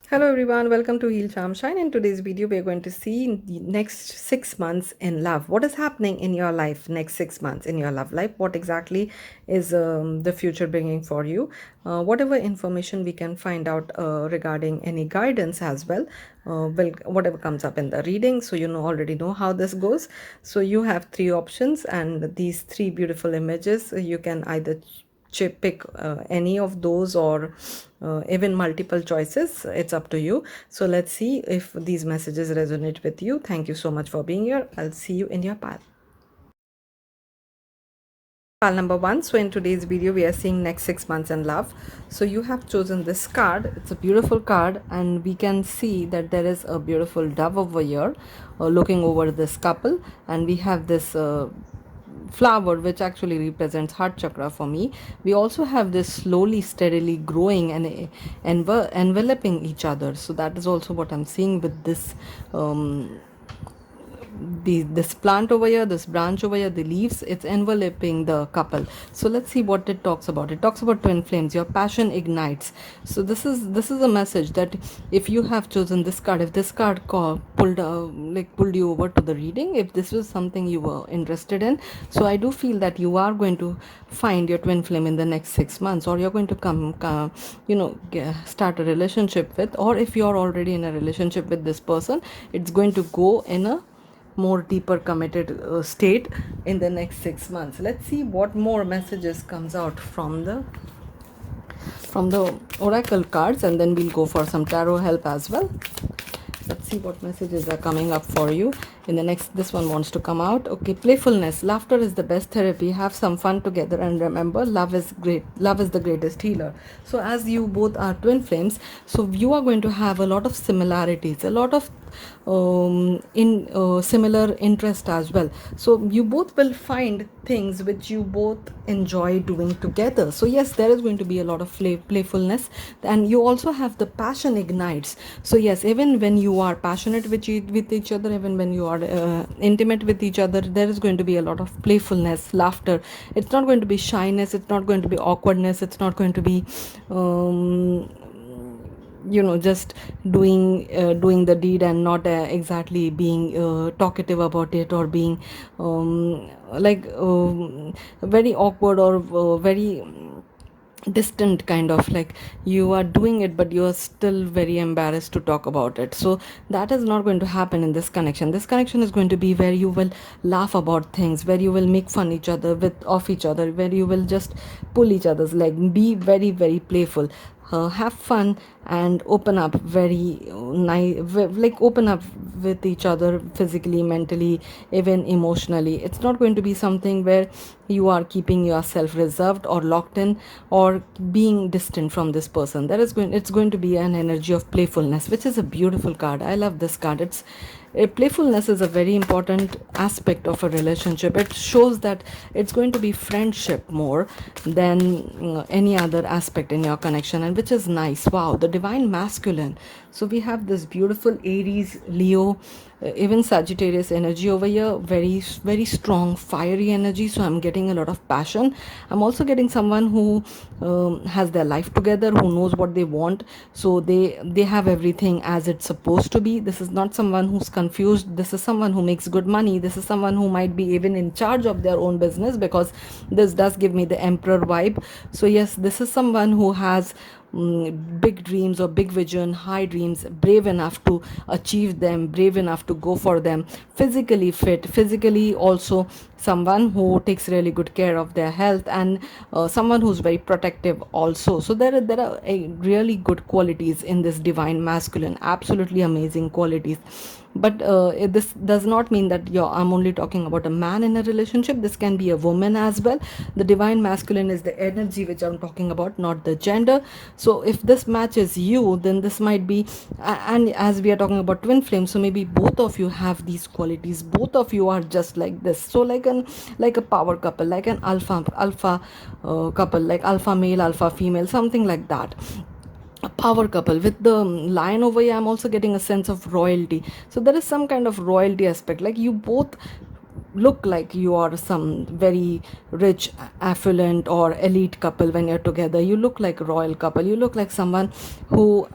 Hello everyone, welcome to healcharmshine. In today's video, we are going to see the next 6 months in love. What is happening in your life next 6 months in your love life? What exactly is the future bringing for you? Whatever information we can find out regarding any guidance as well, whatever comes up in the reading. So you know already know how this goes. So you have three options, and these three beautiful images you can either pick any of those or even multiple choices. It's up to you. So let's see if these messages resonate with you. Thank you so much for being here. I'll see you in your pile. Pile number one. So in today's video we are seeing next 6 months in love. So you have chosen this card. It's a beautiful card, and we can see that there is a beautiful dove over here looking over this couple, and we have this flower which actually represents heart chakra for me. We also have this slowly steadily growing and enveloping each other. So that is also what I'm seeing with this this plant over here, this branch over here, the leaves, it's enveloping the couple. So let's see what it talks about. It talks about twin flames. Your passion ignites. So this is a message that if you have chosen this card, if this card pulled you over to the reading, if this was something you were interested in, so I do feel that you are going to find your twin flame in the next 6 months, or you're going to start a relationship with, or if you're already in a relationship with this person, it's going to go in a more deeper committed state in the next 6 months. Let's see what more messages comes out from the oracle cards, and then we'll go for some tarot help as well. Let's see what messages are coming up for you in the next. This one wants to come out. Okay, playfulness. Laughter is the best therapy. Have some fun together, and remember, love is great. Love is the greatest healer. So as you both are twin flames, so you are going to have a lot of similarities, a lot of in similar interest as well. So you both will find things which you both enjoy doing together. So yes, there is going to be a lot of playfulness, and you also have the passion ignites. So yes, even when you are passionate with each other, even when you are intimate with each other, there is going to be a lot of playfulness, laughter. It's not going to be shyness, it's not going to be awkwardness, it's not going to be just doing the deed and not exactly being talkative about it, or being very awkward, or very distant, kind of like you are doing it but you are still very embarrassed to talk about it. So that is not going to happen in this connection. This connection is going to be where you will laugh about things, where you will make fun each other with of each other, where you will just pull each other's leg, be very very playful, have fun, and open up very nice, like open up with each other physically, mentally, even emotionally. It's not going to be something where you are keeping yourself reserved or locked in, or being distant from this person. It's going to be an energy of playfulness, which is a beautiful card. I love this card. Playfulness is a very important aspect of a relationship. It shows that it's going to be friendship more than any other aspect in your connection, and which is nice. Wow, the divine masculine. So we have this beautiful Aries, Leo, even Sagittarius energy over here. Very very strong fiery energy. So I'm getting a lot of passion. I'm also getting someone who has their life together, who knows what they want. So they have everything as it's supposed to be. This is not someone who's confused. This is someone who makes good money. This is someone who might be even in charge of their own business, because this does give me the emperor vibe. So yes, this is someone who has big dreams or big vision, high dreams, brave enough to achieve them, brave enough to go for them, physically fit, physically also someone who takes really good care of their health, and someone who's very protective also. So there are really good qualities in this divine masculine, absolutely amazing qualities. But this does not mean that I'm only talking about a man in a relationship. This can be a woman as well. The divine masculine is the energy which I'm talking about, not the gender. So if this matches you, then this might be, and as we are talking about twin flames, so maybe both of you have these qualities. Both of you are just like this. So like a power couple, like an alpha couple, like alpha male, alpha female, something like that. A power couple. With the lion over here, I'm also getting a sense of royalty. So there is some kind of royalty aspect, like you both look like you are some very rich, affluent, or elite couple. When you're together, you look like a royal couple. You look like someone who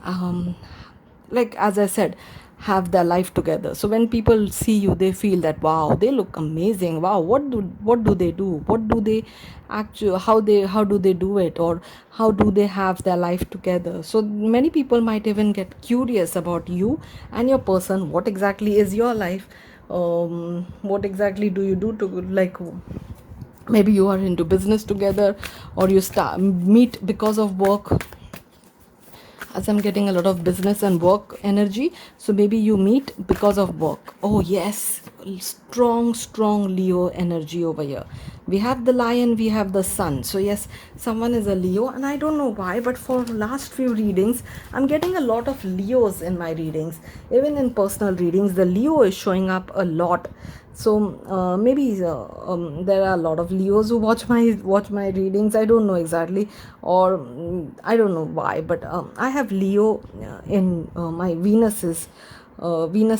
like as I said, have their life together. So when people see you, they feel that wow, they look amazing. Wow, what do they do? What do they actually, how do they do it, or how do they have their life together? So many people might even get curious about you and your person. What exactly is your life? What exactly do you do to, like, maybe you are into business together, or you start meet because of work, as I'm getting a lot of business and work energy. So maybe you meet because of work. Oh yes, strong Leo energy over here. We have the lion, we have the sun. So yes, someone is a Leo, and I don't know why, but for last few readings I'm getting a lot of Leos in my readings. Even in personal readings, the Leo is showing up a lot. So maybe there are a lot of Leos who watch my readings. I don't know exactly, or I don't know why, but I have Leo in my Venus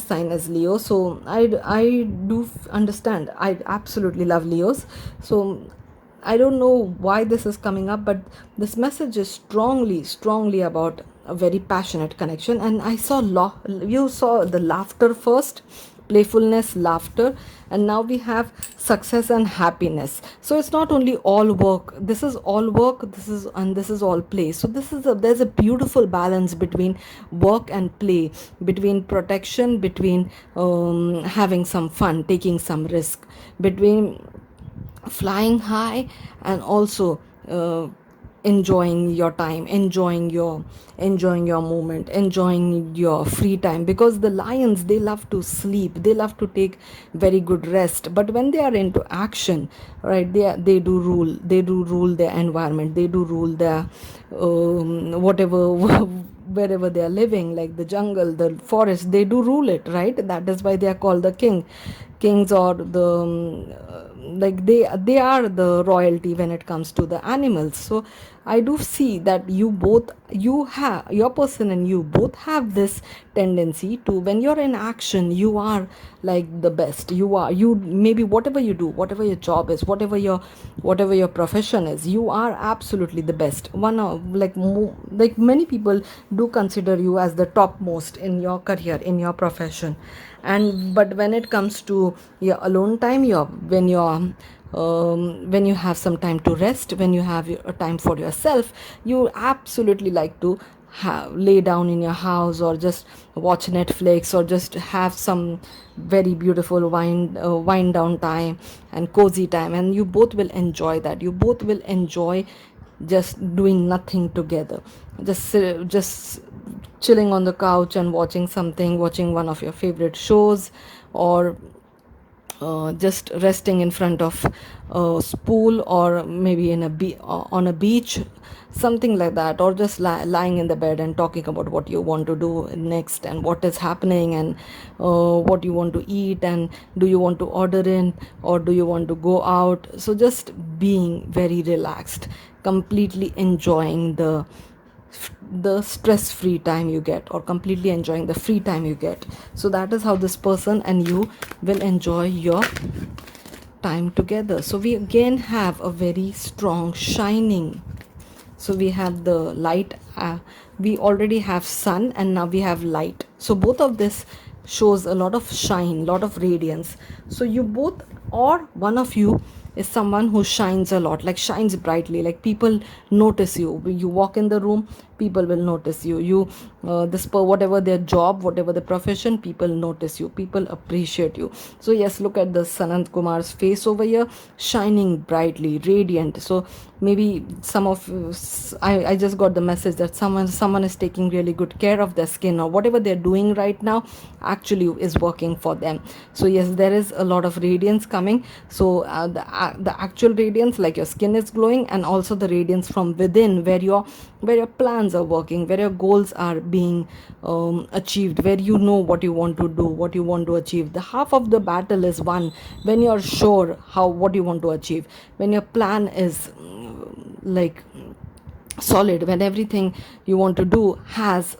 sign as Leo. So I do understand. I absolutely love Leos. So I don't know why this is coming up, but this message is strongly about a very passionate connection. And I saw you saw the laughter first, playfulness, laughter, and now we have success and happiness. So it's not only all work. This is all work. This is all play. So there's a beautiful balance between work and play, between protection, between having some fun, taking some risk, between flying high, and also enjoying your time, enjoying your moment, enjoying your free time. Because the lions, they love to sleep, they love to take very good rest, but when they are into action, right, they do rule their environment, they do rule their whatever wherever they are living, like the jungle, the forest, they do rule it, right? That is why they are called the kings, or the like they are the royalty when it comes to the animals. So I do see that you have your person, and you both have this tendency to, when you're in action, you are like the best. You maybe whatever you do, whatever your job is, whatever your profession is, you are absolutely the best. One of, like many people do consider you as the topmost in your career, in your profession. And but when it comes to your alone time, when you have some time to rest, when you have a time for yourself, you absolutely like to lay down in your house, or just watch Netflix, or just have some very beautiful wind down time and cozy time, and you both will enjoy that. You both will enjoy just doing nothing together, just chilling on the couch and watching one of your favorite shows, or just resting in front of a pool, or maybe on a beach, something like that, or just lying in the bed and talking about what you want to do next, and what is happening, and what you want to eat, and do you want to order in, or do you want to go out. So just being very relaxed, completely enjoying the stress free time you get, or completely enjoying the free time you get. So that is how this person and you will enjoy your time together. So we again have a very strong shining. So we have the light, we already have sun, and now we have light. So both of this shows a lot of shine, lot of radiance. So you both, or one of you, is someone who shines a lot, like shines brightly, like people notice you. When you walk in the room, people will notice you. Whatever their job, whatever the profession, people notice you, people appreciate you. So yes, look at the Sanant Kumar's face over here, shining brightly, radiant. So maybe some of I just got the message that someone is taking really good care of their skin, or whatever they're doing right now actually is working for them. So yes, there is a lot of radiance coming. So the actual radiance, like your skin is glowing, and also the radiance from within, where your plans are working, where your goals are being achieved, where you know what you want to do, what you want to achieve. The half of the battle is won when you're sure what you want to achieve, when your plan is like solid, when everything you want to do has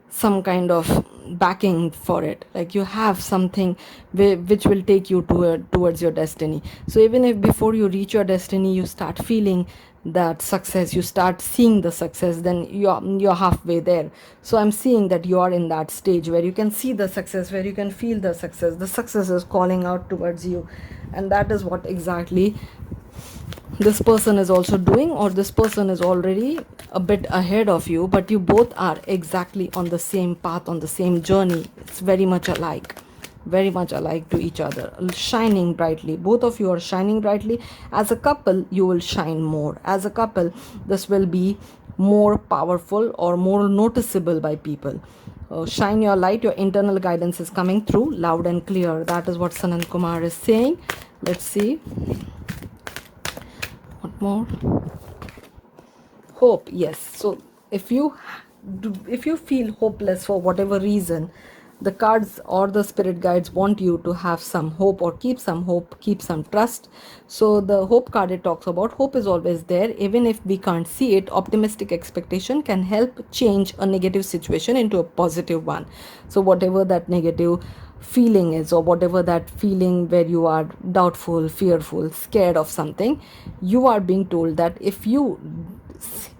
some kind of backing for it, like you have something which will take you towards your destiny. So even if before you reach your destiny you start feeling that success, you start seeing the success, then you're halfway there. So I'm seeing that you are in that stage where you can see the success, where you can feel the success. The success is calling out towards you, and that is what exactly this person is also doing, or this person is already a bit ahead of you, but you both are exactly on the same path, on the same journey. It's very much alike, very much alike to each other, shining brightly. Both of you are shining brightly. As a couple you will shine more. As a couple this will be more powerful or more noticeable by people. Shine your light. Your internal guidance is coming through loud and clear. That is what Sanand Kumar is saying. Let's see what more. Hope, yes. So if you feel hopeless for whatever reason, the cards or the spirit guides want you to have some hope, or keep some hope, keep some trust. So the hope card, it talks about hope is always there. Even if we can't see it, optimistic expectation can help change a negative situation into a positive one. So whatever that negative feeling is, or whatever that feeling where you are doubtful, fearful, scared of something, you are being told that if you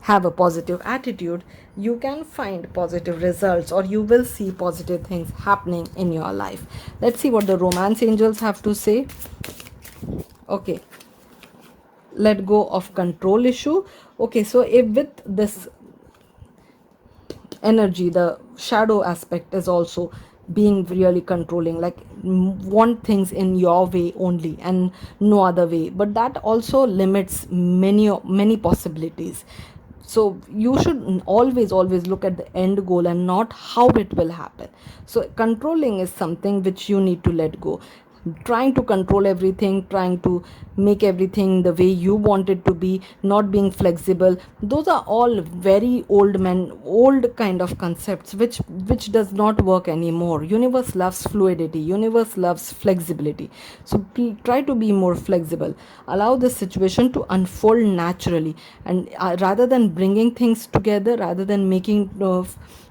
have a positive attitude, you can find positive results, or you will see positive things happening in your life. Let's see what the romance angels have to say. Okay, let go of control issue. Okay, so if with this energy, the shadow aspect is also being really controlling, like want things in your way only and no other way, but that also limits many possibilities. So you should always look at the end goal and not how it will happen. So controlling is something which you need to let go. Trying to control everything, trying to make everything the way you want it to be, not being flexible, those are all very old kind of concepts which does not work anymore. Universe loves fluidity, universe loves flexibility. So try to be more flexible. Allow this situation to unfold naturally, and rather than bringing things together, rather than making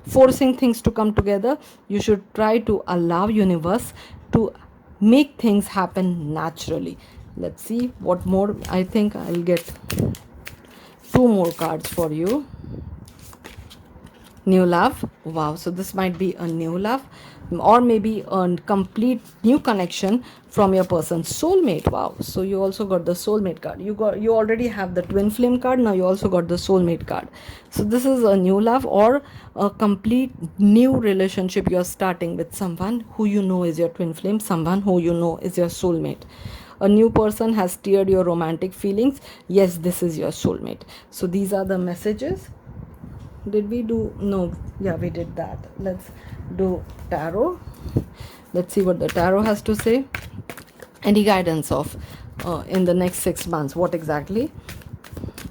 forcing things to come together, you should try to allow universe to make things happen naturally. Let's see what more. I think I'll get two more cards for you. New love. Wow, so this might be a new love, or maybe a complete new connection from your person's soulmate. Wow, so you also got the soulmate card. You already have the twin flame card, now you also got the soulmate card. So this is a new love, or a complete new relationship you're starting with someone who you know is your twin flame, someone who you know is your soulmate. A new person has stirred your romantic feelings. Yes, this is your soulmate. So these are the messages. Did we do? No, yeah, we did that. Let's do tarot. Let's see what the tarot has to say. Any guidance of in the next 6 months, what exactly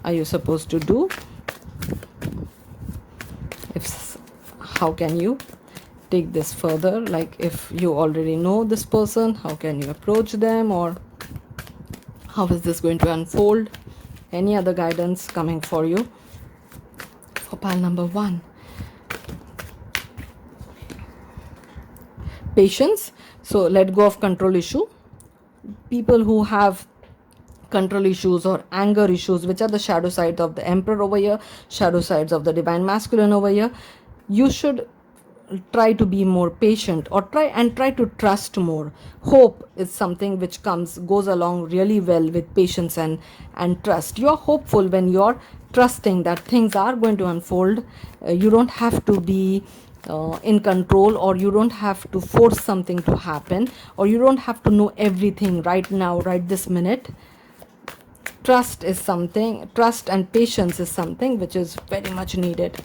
are you supposed to do? If how can you take this further? Like if you already know this person, how can you approach them, or how is this going to unfold? Any other guidance coming for you for pile number 1? Patience. So let go of control issue. People who have control issues or anger issues, which are the shadow sides of the emperor over here, shadow sides of the divine masculine over here, you should try to be more patient, or try to trust more. Hope is something which goes along really well with patience and trust. You're hopeful when you're trusting that things are going to unfold. You don't have to be in control, or you don't have to force something to happen, or you don't have to know everything right now, right this minute. Trust and patience is something which is very much needed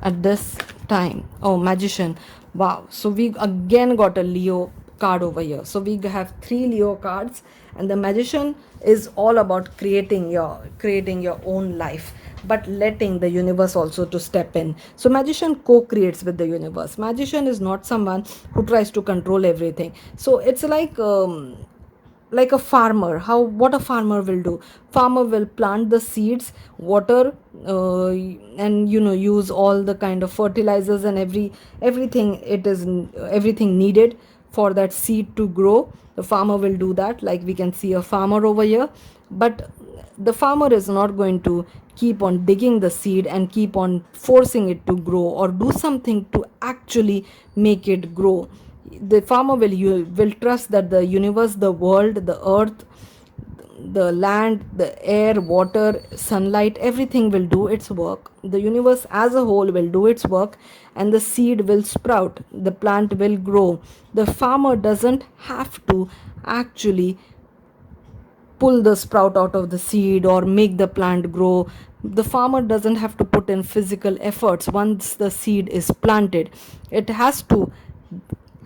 at this time. Oh, magician. Wow, so we again got a Leo card over here. So we have 3 Leo cards, and the magician is all about creating your own life, but letting the universe also to step in. So magician co-creates with the universe. Magician is not someone who tries to control everything. So it's like like a farmer, how what a farmer will do. Farmer will plant the seeds, water, and use all the kind of fertilizers and everything it is, everything needed for that seed to grow. The farmer will do that, like we can see a farmer over here. But the farmer is not going to keep on digging the seed and keep on forcing it to grow, or do something to actually make it grow. The farmer will trust that the universe, the world, the earth, the land, the air, water, sunlight, everything will do its work. The universe as a whole will do its work, and the seed will sprout, the plant will grow. The farmer doesn't have to actually pull the sprout out of the seed or make the plant grow. The farmer doesn't have to put in physical efforts once the seed is planted. It has to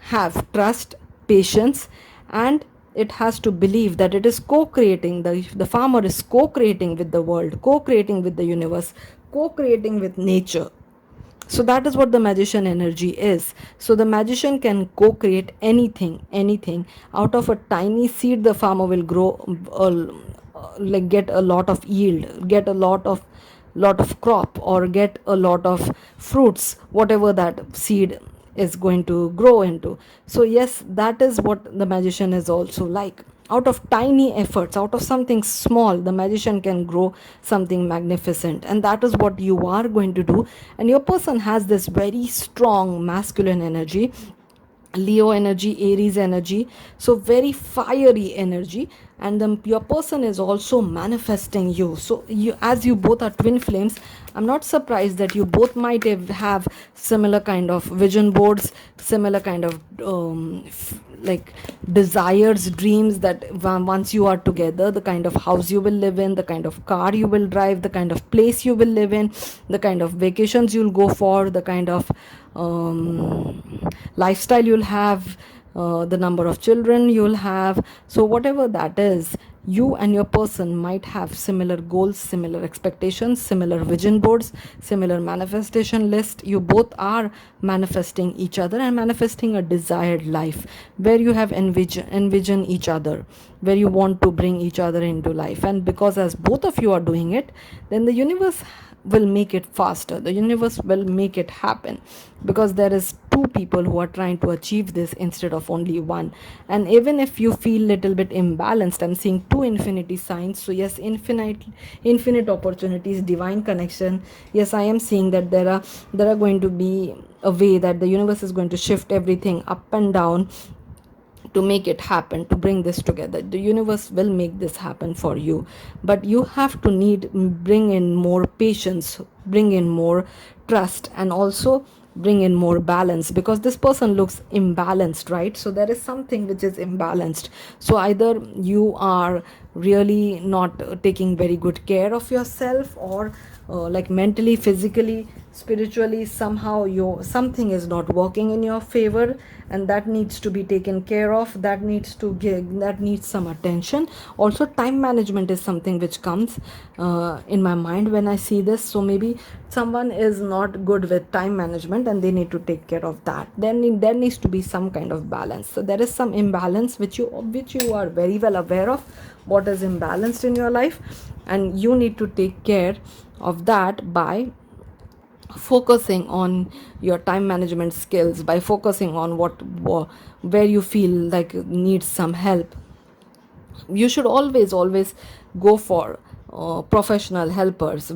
have trust, patience, and it has to believe that it is co-creating. The farmer is co-creating with the world, co-creating with the universe, co-creating with nature. So that is what the magician energy is. So the magician can co-create anything out of a tiny seed. The farmer will grow, like get a lot of yield, get a lot of crop, or get a lot of fruits, whatever that seed is going to grow into. So yes, that is what the magician is also like. Out of tiny efforts, out of something small, the magician can grow something magnificent. And that is what you are going to do. And your person has this very strong masculine energy, Leo energy, Aries energy, so very fiery energy. And your person is also manifesting you. So you, as you both are twin flames, I'm not surprised that you both might have similar kind of vision boards, similar kind of like desires, dreams, that once you are together, the kind of house you will live in, the kind of car you will drive, the kind of place you will live in, the kind of vacations you'll go for, the kind of lifestyle you'll have, the number of children you'll have. So whatever that is, you and your person might have similar goals, similar expectations, similar vision boards, similar manifestation list. You both are manifesting each other and manifesting a desired life where you have envision each other, where you want to bring each other into life. And because as both of you are doing it, then the universe will make it faster, the universe will make it happen, because there is two people who are trying to achieve this instead of only one. And even if you feel little bit imbalanced, I'm seeing two infinity signs. So yes, infinite opportunities, divine connection. Yes, I am seeing that there are going to be a way that the universe is going to shift everything up and down to make it happen, to bring this together. The universe will make this happen for you, but you have to bring in more patience, bring in more trust, and also bring in more balance, because this person looks imbalanced, right? So there is something which is imbalanced. So either you are really not taking very good care of yourself, or like mentally, physically, spiritually, somehow something is not working in your favor, and that needs to be taken care of, that needs some attention. Also time management is something which comes in my mind when I see this. So maybe someone is not good with time management and they need to take care of that. Then there needs to be some kind of balance. So there is some imbalance which you are very well aware of, what is imbalanced in your life, and you need to take care of that by focusing on your time management skills, by focusing on where you feel like needs some help. You should always go for professional helpers.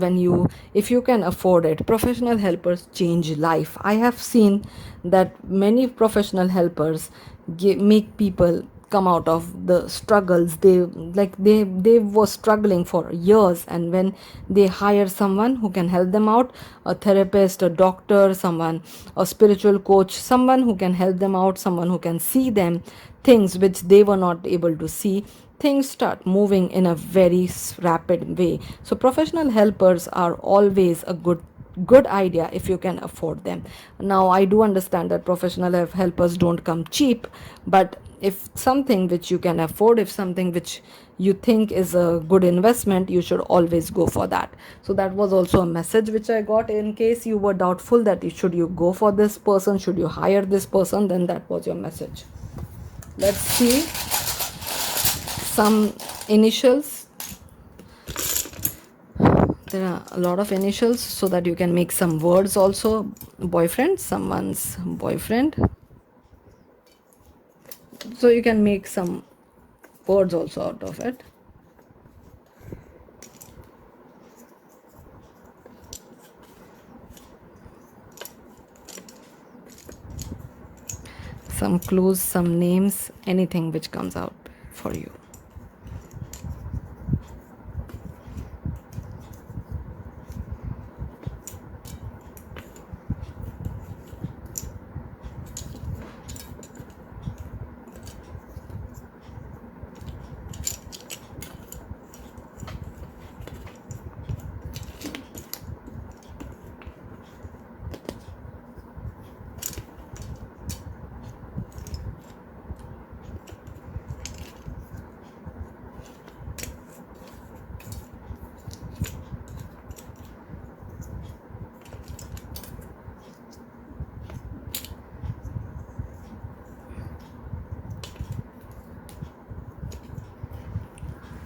If you can afford it, professional helpers change life. I have seen that many professional helpers make people come out of the struggles. They were struggling for years, and when they hire someone who can help them out, a therapist, a doctor, someone, a spiritual coach, someone who can help them out, someone who can see them things which they were not able to see, things start moving in a very rapid way. So professional helpers are always a good idea if you can afford them. Now I do understand that professional helpers don't come cheap, but if something which you can afford, if something which you think is a good investment, you should always go for that. So that was also a message which I got, in case you were doubtful that should you go for this person, should you hire this person, then that was your message. Let's see some initials. There are a lot of initials so that you can make some words also. Boyfriend, someone's boyfriend. So you can make some words also out of it. Some clues, some names, anything which comes out for you.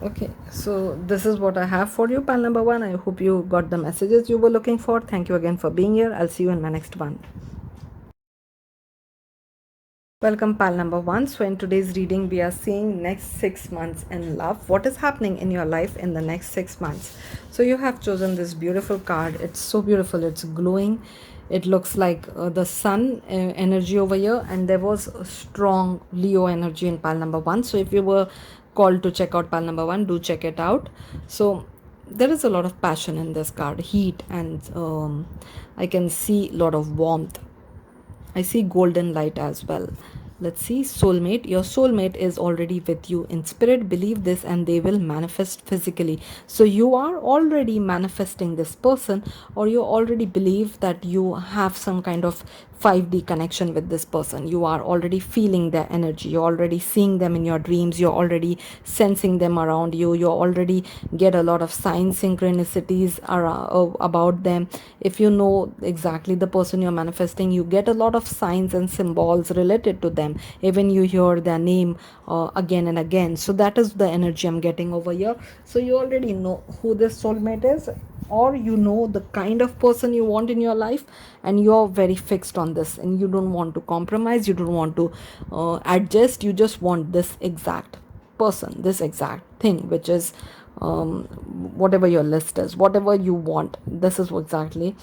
Okay, so this is what I have for you, pal number one. I hope you got the messages you were looking for. Thank you again for being here. I'll see you in my next one. Welcome, pal number one. So, in today's reading, we are seeing next 6 months in love. What is happening in your life in the next 6 months? So, you have chosen this beautiful card. It's so beautiful, it's glowing. It looks like the sun energy over here, and there was a strong Leo energy in pal number one. So, if you were called to check out pal number one, do check it out. So, there is a lot of passion in this card, heat, and I can see a lot of warmth. I see golden light as well. Let's see, soulmate. Your soulmate is already with you in spirit. Believe this and they will manifest physically. So you are already manifesting this person, or you already believe that you have some kind of 5D connection with this person. You are already feeling their energy. You're already seeing them in your dreams. You're already sensing them around you. You already get a lot of sign synchronicities about them. If you know exactly the person you're manifesting, you get a lot of signs and symbols related to them. Even you hear their name again and again. So that is the energy I'm getting over here. So you already know who this soulmate is, or you know the kind of person you want in your life, and you're very fixed on this, and you don't want to compromise, you don't want to adjust. You just want this exact person, this exact thing, which is whatever your list is, whatever you want. This is exactly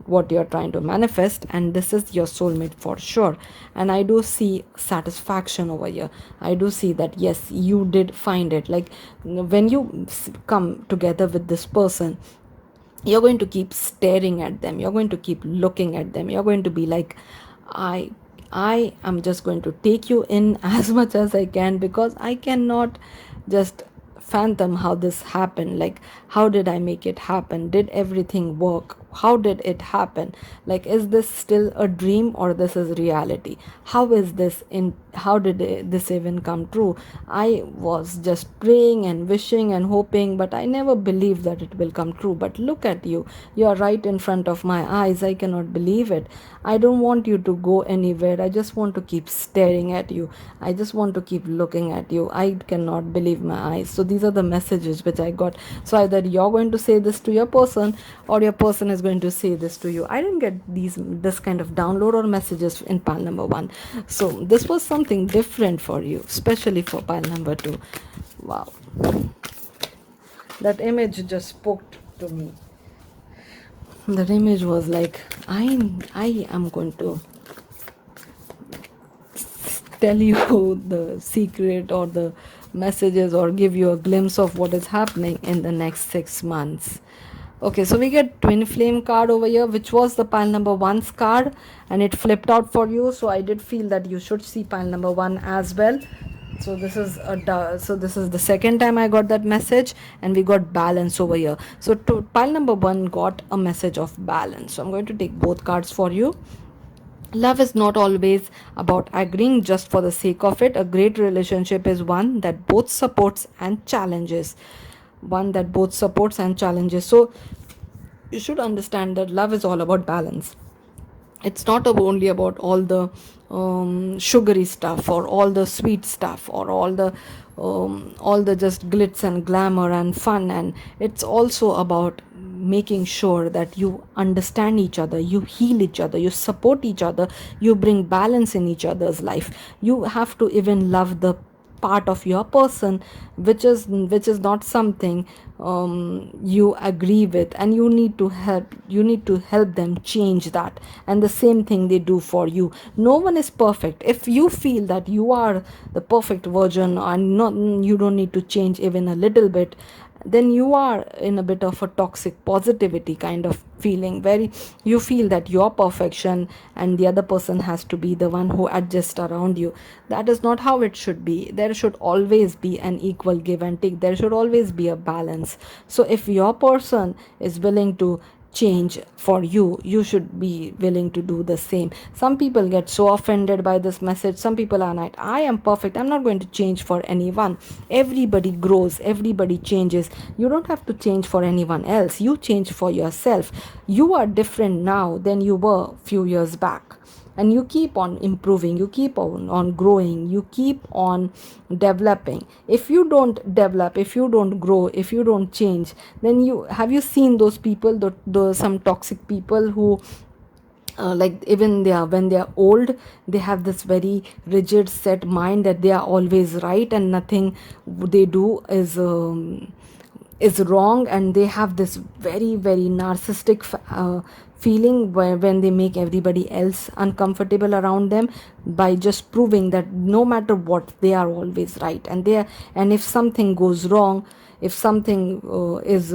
what you're trying to manifest, and this is your soulmate for sure. And I do see satisfaction over here. I do see that yes, you did find it. Like when you come together with this person, you're going to keep staring at them, you're going to keep looking at them, you're going to be like, i I am just going to take you in as much as I can, because I cannot just fathom how this happened. Like, how did I make it happen? Did everything work? How did it happen? Like, is this still a dream or this is reality? How is this in, how did this even come true? I was just praying and wishing and hoping, but I never believed that it will come true. But look at you, you are right in front of my eyes. I cannot believe it. I don't want you to go anywhere. I just want to keep staring at you. I just want to keep looking at you. I cannot believe my eyes. So these are the messages which I got. So either you're going to say this to your person, or your person is going to say this to you. I didn't get this kind of download or messages in pile number one. So this was something different for you, especially for pile number two. Wow. That image just spoke to me. That image was like, I am going to tell you the secret or the messages, or give you a glimpse of what is happening in the next 6 months. Okay, so we get twin flame card over here, which was the pile number one's card, and it flipped out for you. So I did feel that you should see pile number one as well. So this is the second time I got that message, and we got balance over here. So pile number one got a message of balance. So I'm going to take both cards for you. Love is not always about agreeing just for the sake of it. A great relationship is one that both supports and challenges. One that both supports and challenges. So you should understand that love is all about balance. It's not only about all the sugary stuff, or all the sweet stuff, or all the just glitz and glamour and fun. And it's also about making sure that you understand each other, you heal each other, you support each other, you bring balance in each other's life. You have to even love the part of your person which is not something you agree with, and you need to help them change that. And the same thing they do for you. No one is perfect. If you feel that you are the perfect version, and not, you don't need to change even a little bit, then you are in a bit of a toxic positivity kind of feeling, where you feel that your perfection and the other person has to be the one who adjusts around you. That is not how it should be. There should always be an equal give and take. There should always be a balance. So if your person is willing to change for you, you should be willing to do the same. Some people get so offended by this message. Some people are like, I am perfect, I'm not going to change for anyone. Everybody grows, everybody changes. You don't have to change for anyone else, you change for yourself. You are different now than you were few years back, and you keep on improving, you keep on growing, you keep on developing. If you don't develop, if you don't grow, if you don't change, then you seen those people, the some toxic people who like even they are, when they are old, they have this very rigid set mind that they are always right and nothing they do is wrong. And they have this very very narcissistic feeling where when they make everybody else uncomfortable around them by just proving that no matter what they are always right. And they are, and if something goes wrong, if something is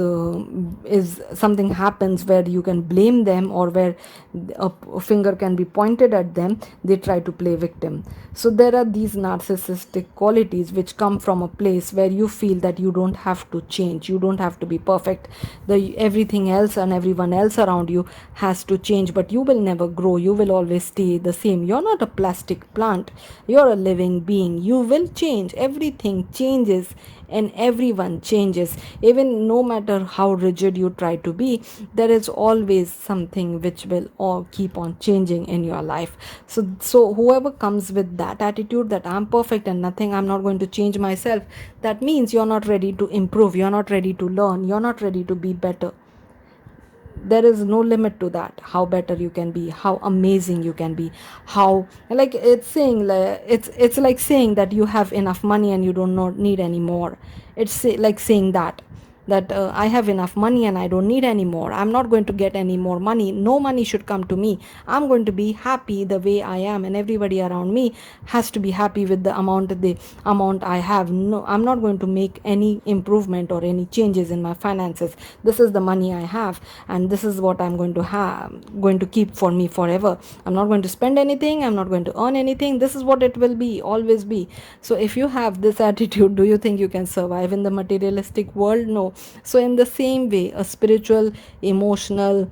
something happens where you can blame them, or where a finger can be pointed at them, they try to play victim. So there are these narcissistic qualities which come from a place where you feel that you don't have to change, you don't have to be perfect. The everything else and everyone else around you has to change, but you will never grow, you will always stay the same. You're not a plastic plant, you're a living being. You will change, everything changes, and everyone changes. Even no matter how rigid you try to be, there is always something which will all keep on changing in your life. So whoever comes with that attitude that I'm perfect and nothing, I'm not going to change myself, that means you're not ready to improve, you're not ready to learn, you're not ready to be better. There is no limit to that, how better you can be, how amazing you can be. How, like it's saying, like it's like saying that you have enough money and you do not need any more. It's like saying that I have enough money and I don't need any more. I'm not going to get any more money. No money should come to me. I'm going to be happy the way I am, and everybody around me has to be happy with the amount I have. No, I'm not going to make any improvement or any changes in my finances. This is the money I have, and this is what I'm going to keep for me forever. I'm not going to spend anything, I'm not going to earn anything. This is what it will be, always be. So if you have this attitude, do you think you can survive in the materialistic world? No. So in the same way, a spiritual, emotional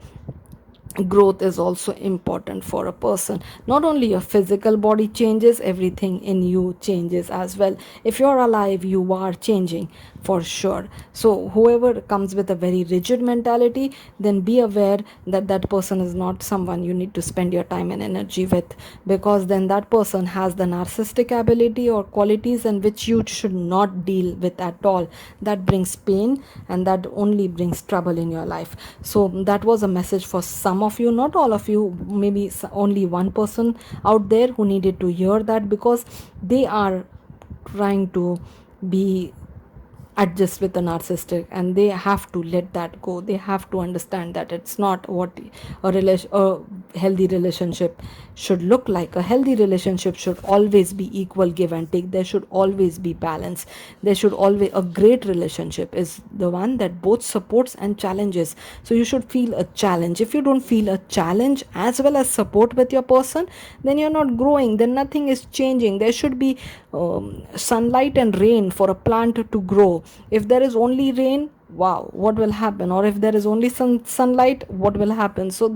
growth is also important for a person. Not only your physical body changes, everything in you changes as well. If you're alive, you are changing for sure. So whoever comes with a very rigid mentality, then be aware that that person is not someone you need to spend your time and energy with, because then that person has the narcissistic ability or qualities in which you should not deal with at all. That brings pain, and that only brings trouble in your life. So that was a message for some of you, not all of you, maybe only one person out there who needed to hear that, because they are trying to be adjust with the narcissistic, and they have to let that go. They have to understand that it's not what a healthy relationship should look like. A healthy relationship should always be equal give and take. There should always be balance. There should always, a great relationship is the one that both supports and challenges. So you should feel a challenge. If you don't feel a challenge as well as support with your person, then you're not growing, then nothing is changing. There should be sunlight and rain for a plant to grow. If there is only rain, wow, what will happen? Or if there is only sunlight, what will happen? So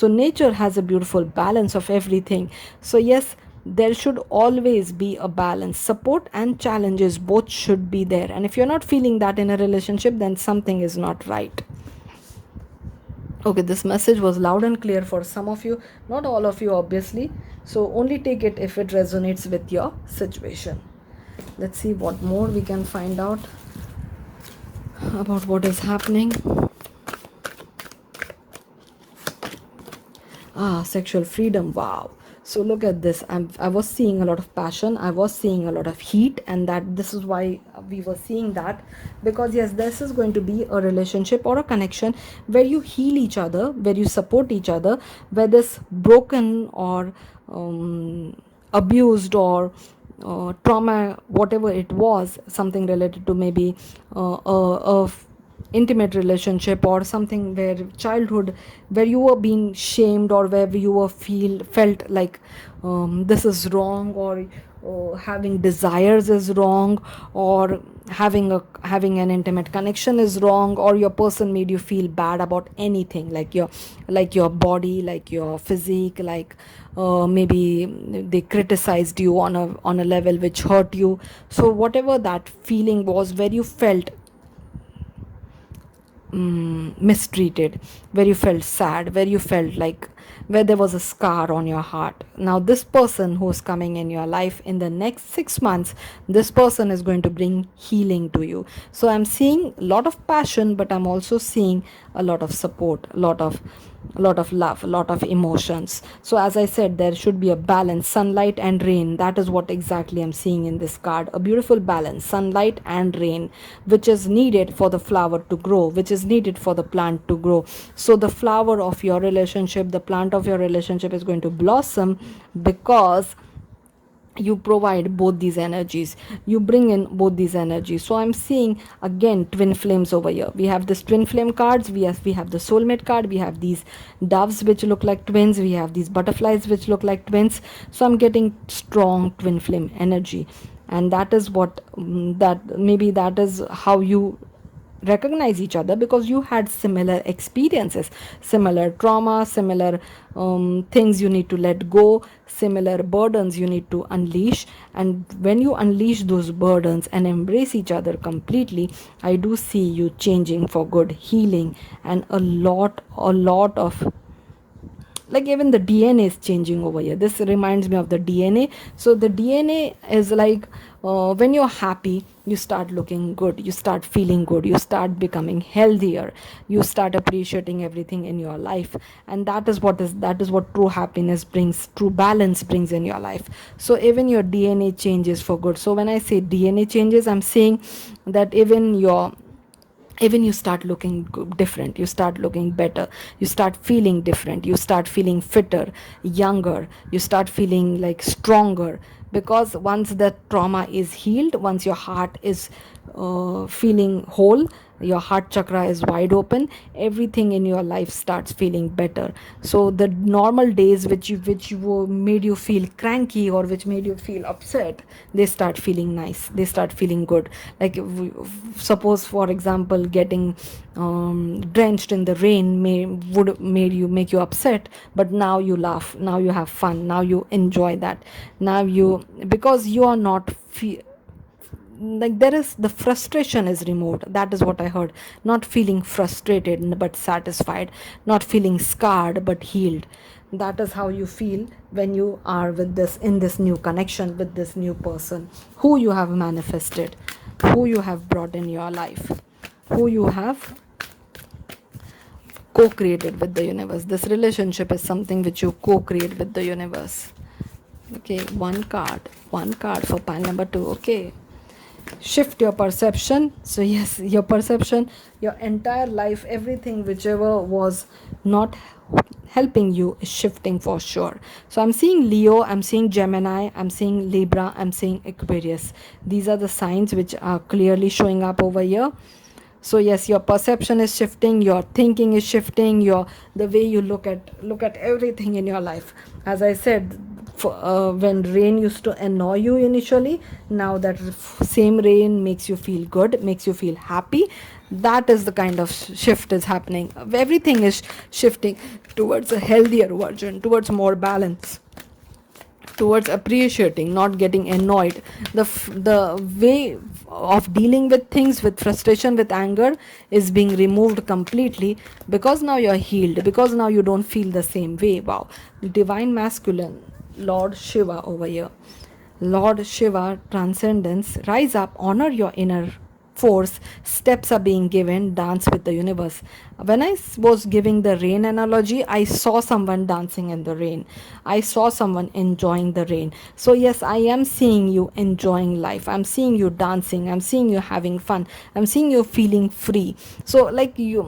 nature has a beautiful balance of everything. So yes, there should always be a balance. Support and challenges both should be there, and if you're not feeling that in a relationship, then something is not right. Okay, this message was loud and clear for some of you, not all of you, obviously. So only take it if it resonates with your situation. Let's see what more we can find out about what is happening. Sexual freedom. Wow. So look at this. I was seeing a lot of passion. I was seeing a lot of heat, and that this is why we were seeing that, because yes, this is going to be a relationship or a connection where you heal each other, where you support each other, where this broken or abused or trauma, whatever it was, something related to maybe a intimate relationship or something where childhood, where you were being shamed or where you were felt like this is wrong, or having desires is wrong, or having an intimate connection is wrong, or your person made you feel bad about anything, like your body, like your physique, like maybe they criticized you on a level which hurt you. So whatever that feeling was, where you felt mistreated, where you felt sad, where you felt like, where there was a scar on your heart. Now, this person who's coming in your life in the next 6 months, this person is going to bring healing to you. So, I'm seeing a lot of passion, but I'm also seeing a lot of support, a lot of love, a lot of emotions. So as I said, there should be a balance, sunlight and rain. That is what exactly I'm seeing in this card, a beautiful balance, sunlight and rain, which is needed for the flower to grow, which is needed for the plant to grow. So the flower of your relationship, the plant of your relationship is going to blossom, because you provide both these energies, you bring in both these energies. So I'm seeing again twin flames over here. We have this twin flame cards, we have the soulmate card, we have these doves which look like twins, we have these butterflies which look like twins. So I'm getting strong twin flame energy, and that is what that is how you recognize each other, because you had similar experiences, similar trauma, similar things you need to let go, similar burdens you need to unleash. And when you unleash those burdens and embrace each other completely, I do see you changing for good, healing, and a lot of, like, even the DNA is changing over here. This reminds me of the DNA. So the DNA is like, when you're happy, you start looking good, you start feeling good, you start becoming healthier, you start appreciating everything in your life. And that is what true happiness brings, true balance brings in your life. So even your DNA changes for good. So when I say DNA changes, I'm saying that even you start looking different, you start looking better, you start feeling different, you start feeling fitter, younger, you start feeling like stronger. Because once the trauma is healed, once your heart is feeling whole, your heart chakra is wide open, everything in your life starts feeling better. So the normal days which made you feel cranky or which made you feel upset, they start feeling nice, they start feeling good. Like, suppose for example, getting drenched in the rain would make you upset, but now you laugh, now you have fun, now you enjoy that. Now you, because you are not like, there is, the frustration is removed. That is what I heard. Not feeling frustrated but satisfied, not feeling scarred but healed. That is how you feel when you are with this, in this new connection with this new person who you have manifested, who you have brought in your life, who you have co-created with the universe. This relationship is something which you co-create with the universe. Okay, one card for pile number 2. Okay, shift your perception. So yes, your perception, your entire life, everything whichever was not helping you is shifting for sure. So I'm seeing Leo, I'm seeing Gemini, I'm seeing Libra, I'm seeing Aquarius. These are the signs which are clearly showing up over here. So yes, your perception is shifting, your thinking is shifting, your, the way you look at everything in your life. As I said, when rain used to annoy you initially, now that same rain makes you feel good, makes you feel happy. That is the kind of shift is happening. Everything is shifting towards a healthier version, towards more balance, towards appreciating, not getting annoyed. The way of dealing with things, with frustration, with anger, is being removed completely, because now you're healed, because now you don't feel the same way. Wow. Divine masculine, Lord Shiva over here. Lord Shiva, transcendence, rise up, honor your inner force, steps are being given, dance with the universe. When I was giving the rain analogy, I saw someone dancing in the rain. I saw someone enjoying the rain. So, yes, I am seeing you enjoying life. I'm seeing you dancing. I'm seeing you having fun. I'm seeing you feeling free. So, like you,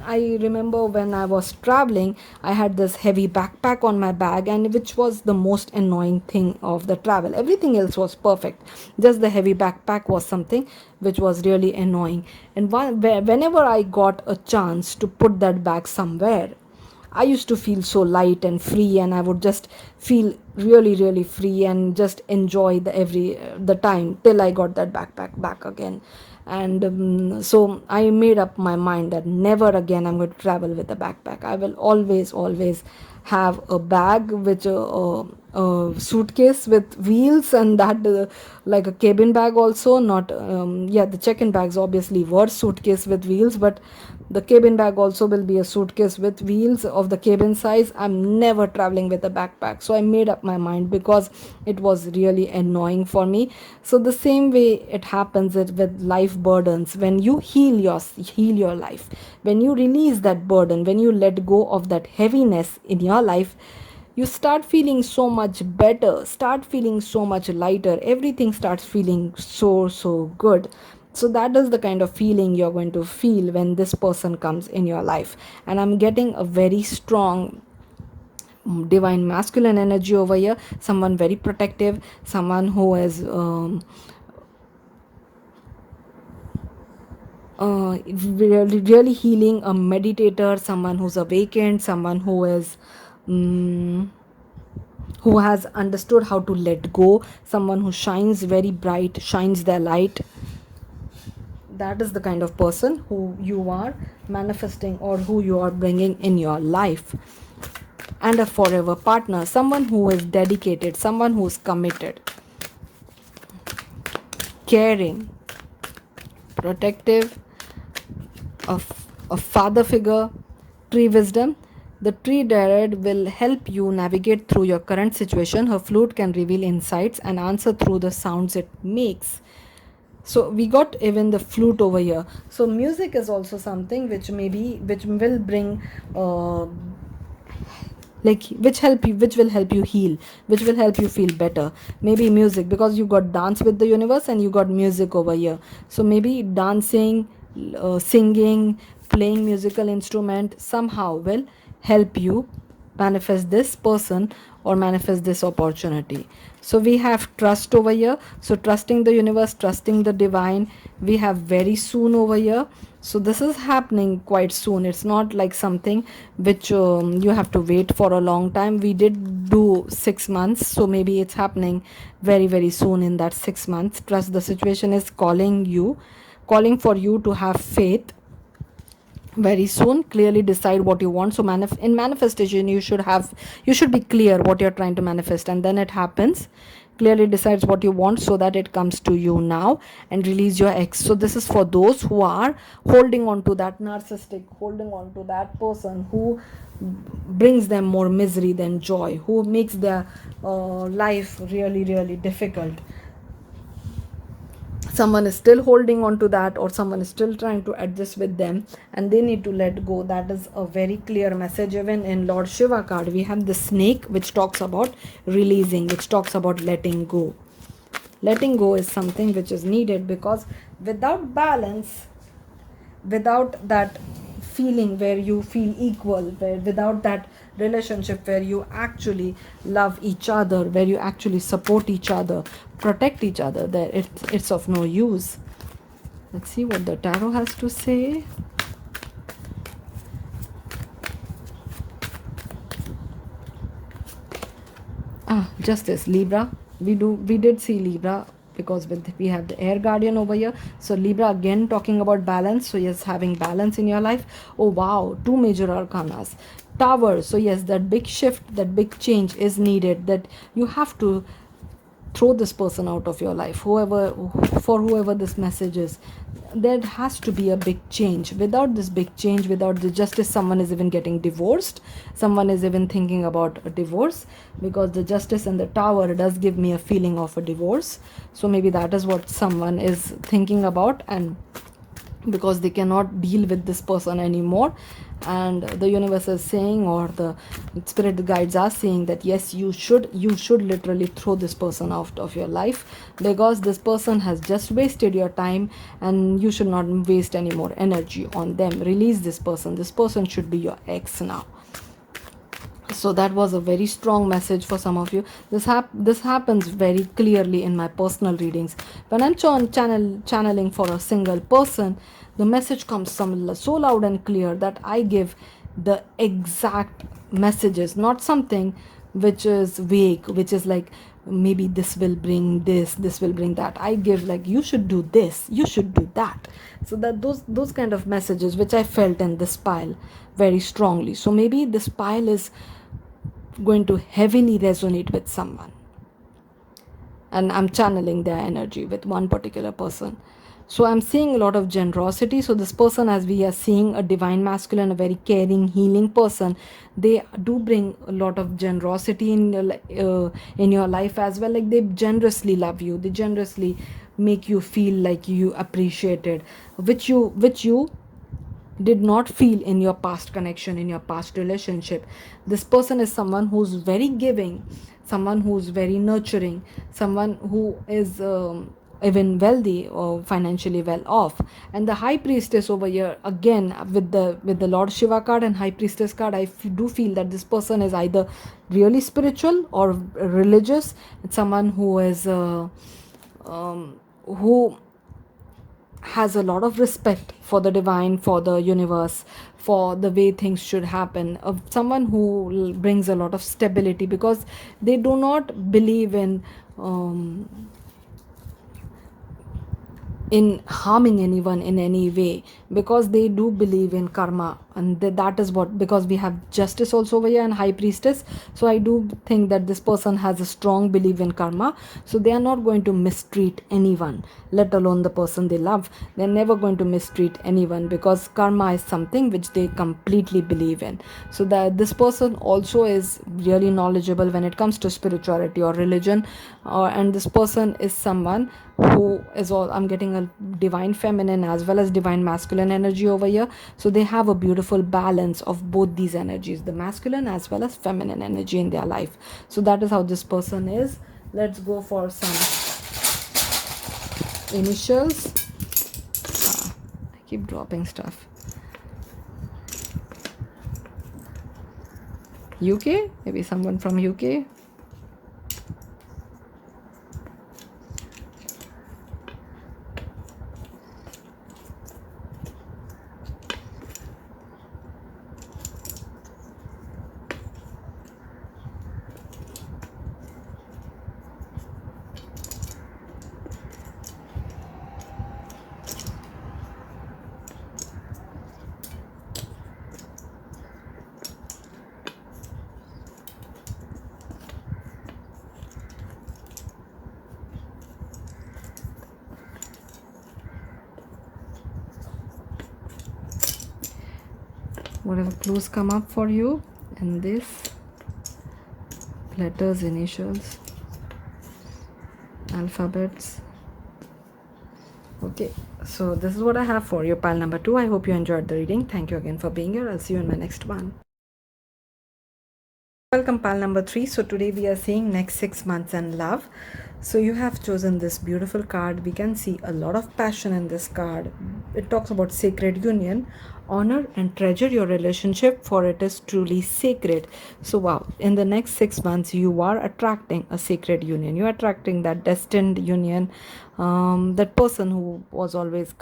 I remember when I was traveling, I had this heavy backpack on my bag, and which was the most annoying thing of the travel. Everything else was perfect, just the heavy backpack was something which was really annoying. And whenever I got a chance to put that bag somewhere, I used to feel so light and free, and I would just feel really, really free and just enjoy the time till I got that backpack back again. And so I made up my mind that never again I'm going to travel with a backpack. I will always have a bag, which a suitcase with wheels, and that like a cabin bag also, not yeah, the check-in bags obviously were suitcase with wheels, but the cabin bag also will be a suitcase with wheels of the cabin size. I'm never traveling with a backpack. So I made up my mind, because it was really annoying for me. So the same way it happens with life burdens. When you heal your life, when you release that burden, when you let go of that heaviness in your life, you start feeling so much better, start feeling so much lighter. Everything starts feeling so good. So that is the kind of feeling you're going to feel when this person comes in your life. And I'm getting a very strong divine masculine energy over here. Someone very protective, someone who is really healing, a meditator, someone who's awakened, someone who is who has understood how to let go, someone who shines very bright, shines their light. That is the kind of person who you are manifesting, or who you are bringing in your life. And a forever partner, someone who is dedicated, someone who is committed, caring, protective, a father figure. Tree wisdom, the tree dryad will help you navigate through your current situation. Her flute can reveal insights and answer through the sounds it makes. So we got even the flute over here. So music is also something which will bring which will help you heal, which will help you feel better. Maybe music, because you got dance with the universe and you got music over here. So maybe dancing, singing, playing musical instrument somehow will help you manifest this person or manifest this opportunity. So we have trust over here. So trusting the universe, trusting the divine, we have very soon over here. So this is happening quite soon. It's not like something which you have to wait for a long time. We did do 6 months, so maybe it's happening very, very soon. In that 6 months, trust the situation is calling for you to have faith very soon. Clearly decide what you want. So in manifestation, you should be clear what you're trying to manifest, and then it happens. Clearly decides what you want, so that it comes to you now. And release your ex. So this is for those who are holding on to that narcissistic, holding on to that person who brings them more misery than joy, who makes their life really, really difficult. Someone is still holding on to that, or someone is still trying to adjust with them, and they need to let go. That is a very clear message. Even in Lord Shiva card, we have the snake, which talks about releasing, which talks about letting go. Letting go is something which is needed, because without balance, without that feeling where you feel equal, without that relationship where you actually love each other, where you actually support each other, protect each other, there it's of no use. Let's see what the tarot has to say. Justice, Libra. We did see Libra, because we have the air guardian over here. So Libra, again talking about balance. So yes, having balance in your life. Oh wow, two major arcanas. Tower. So yes, that big shift, that big change is needed, that you have to throw this person out of your life, whoever this message is. There has to be a big change. Without this big change, without the justice, someone is even getting divorced, someone is even thinking about a divorce, because the justice and the tower does give me a feeling of a divorce. So maybe that is what someone is thinking about, and because they cannot deal with this person anymore, and the universe is saying, or the spirit guides are saying, that yes, you should literally throw this person out of your life, because this person has just wasted your time, and you should not waste any more energy on them. Release this person. This person should be your ex now. So that was a very strong message for some of you. This happens very clearly in my personal readings. When I'm channeling for a single person, the message comes so loud and clear that I give the exact messages, not something which is vague, which is like, maybe this will bring this will bring that. I give like, you should do this, you should do that. So that those kind of messages which I felt in this pile very strongly. So maybe this pile is going to heavily resonate with someone, and I'm channeling their energy with one particular person. So I'm seeing a lot of generosity. So this person, as we are seeing, a divine masculine, a very caring, healing person, they do bring a lot of generosity in your life as well. Like, they generously love you, they generously make you feel like you appreciated, which you did not feel in your past connection, in your past relationship. This person is someone who's very giving, someone who's very nurturing, someone who is even wealthy or financially well off. And the high priestess over here, again, with the Lord Shiva card and high priestess card, do feel that this person is either really spiritual or religious. It's someone who is who has a lot of respect for the divine, for the universe, for the way things should happen. Of someone who brings a lot of stability, because they do not believe um, in harming anyone in any way, because they do believe in karma. And that is what, because we have justice also over here and high priestess. So I do think that this person has a strong belief in karma. So they are not going to mistreat anyone, let alone the person they love. They're never going to mistreat anyone, because karma is something which they completely believe in. So that this person also is really knowledgeable when it comes to spirituality or religion. And this person is someone who is all, I'm getting a divine feminine as well as divine masculine energy over here. So they have a beautiful balance of both these energies, the masculine as well as feminine energy in their life. So that is how this person is. Let's go for some initials. I keep dropping stuff. UK, maybe someone from UK. Whatever clues come up for you in this, letters, initials, alphabets. Okay, so this is what I have for you, pile number 2. I hope you enjoyed the reading. Thank you again for being here. I'll see you in my next one. Welcome, pile number 3. So today we are seeing next 6 months and love. So you have chosen this beautiful card. We can see a lot of passion in this card. It talks about sacred union. Honor and treasure your relationship, for it is truly sacred. So wow, in the next 6 months you are attracting a sacred union. You are attracting that destined union, that person who was always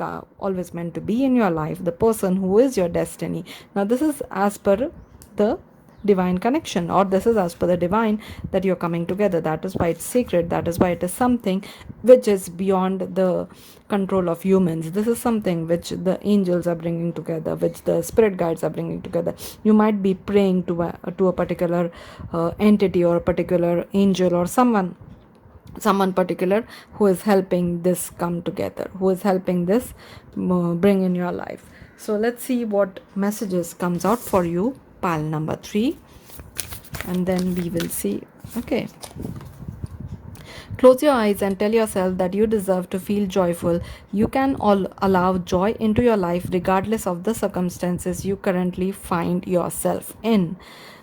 meant to be in your life, the person who is your destiny. Now this is as per the divine connection, or this is as per the divine that you're coming together. That is why it's sacred. That is why it is something which is beyond the control of humans. This is something which the angels are bringing together, which the spirit guides are bringing together. You might be praying to a particular entity or a particular angel or someone particular who is helping this come together, who is helping this bring in your life. So let's see what messages comes out for you, pile number 3, and then we will see. Okay, close your eyes and tell yourself that you deserve to feel joyful. You can all allow joy into your life regardless of the circumstances you currently find yourself in.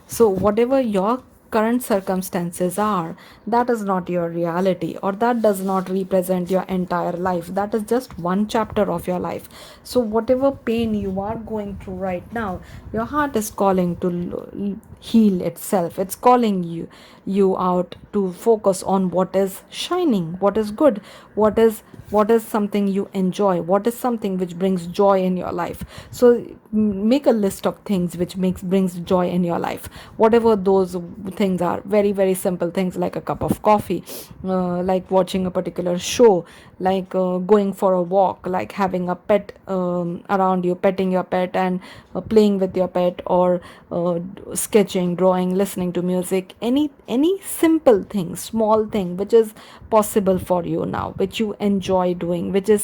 So, whatever your current circumstances are, that is not your reality, or that does not represent your entire life. That is just one chapter of your life. So, whatever pain you are going through right now, your heart is calling to heal itself. It's calling you out to focus on what is shining, what is good, what is something you enjoy, what is something which brings joy in your life. So make a list of things which brings joy in your life, whatever those things are. Very, very simple things, like a cup of coffee, like watching a particular show, like going for a walk, like having a pet around you, petting your pet, and playing with your pet, or sketching, drawing, listening to music. Any simple thing, small thing which is possible for you now, which you enjoy doing, which is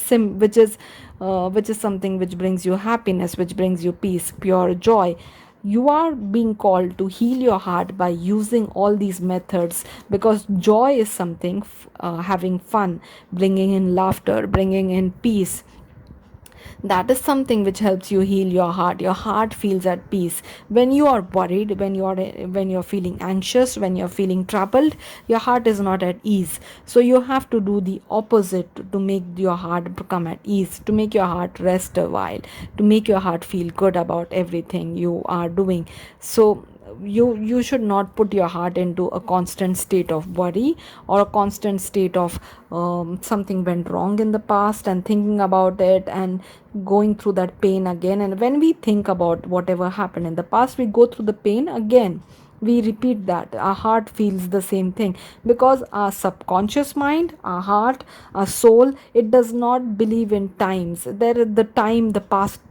something which brings you happiness, which brings you peace, pure joy. You are being called to heal your heart by using all these methods, because joy is something, having fun, bringing in laughter, bringing in peace, that is something which helps you heal your heart. Your heart feels at peace. When you are worried, when you're feeling anxious, when you're feeling troubled, your heart is not at ease. So you have to do the opposite to make your heart become at ease, to make your heart rest a while, to make your heart feel good about everything you are doing. So you should not put your heart into a constant state of worry, or a constant state of something went wrong in the past, and thinking about it and going through that pain again. And when we think about whatever happened in the past, we go through the pain again, we repeat that. Our heart feels the same thing, because our subconscious mind, our heart, our soul, it does not believe in times. There is the time, the past,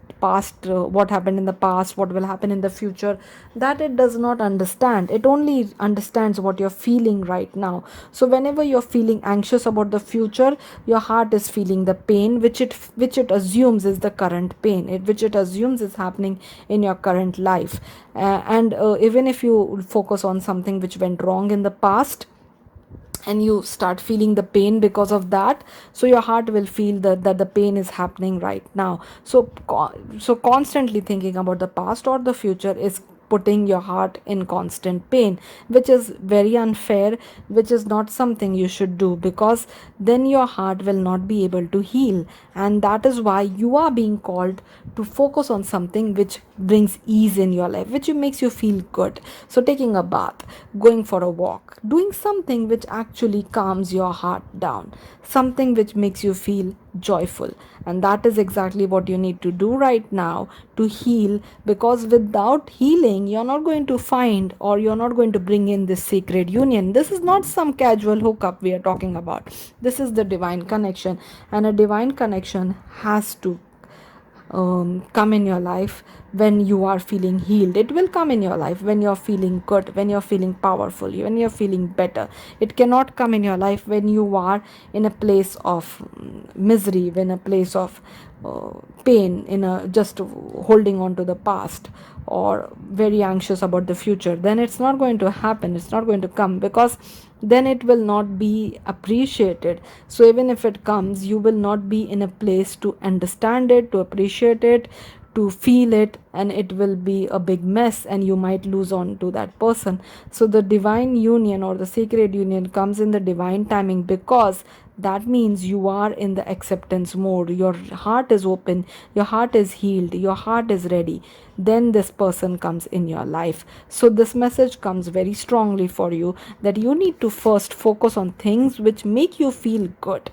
what happened in the past, what will happen in the future, that it does not understand. It only understands what you're feeling right now. So whenever you're feeling anxious about the future, your heart is feeling the pain which it assumes is the current pain, which it assumes is happening in your current life. And even if you focus on something which went wrong in the past, and you start feeling the pain because of that, so your heart will feel that the pain is happening right now. So constantly thinking about the past or the future is putting your heart in constant pain, which is very unfair, which is not something you should do, because then your heart will not be able to heal. And that is why you are being called to focus on something which brings ease in your life, which makes you feel good. So taking a bath, going for a walk, doing something which actually calms your heart down, something which makes you feel joyful. And that is exactly what you need to do right now to heal, because without healing, you're not going to find, or you're not going to bring in this sacred union. This is not some casual hookup we are talking about. This is the divine connection, and a divine connection has to come in your life when you are feeling healed. It will come in your life when you're feeling good, when you're feeling powerful, when you're feeling better. It cannot come in your life when you are in a place of misery, in a place of pain, in a just holding on to the past, or very anxious about the future. Then it's not going to happen, it's not going to come, because then it will not be appreciated. So even if it comes, you will not be in a place to understand it, to appreciate it, to feel it, and it will be a big mess, and you might lose on to that person. So the divine union or the sacred union comes in the divine timing, because that means you are in the acceptance mode. Your heart is open, your heart is healed, your heart is ready. Then this person comes in your life. So this message comes very strongly for you, that you need to first focus on things which make you feel good,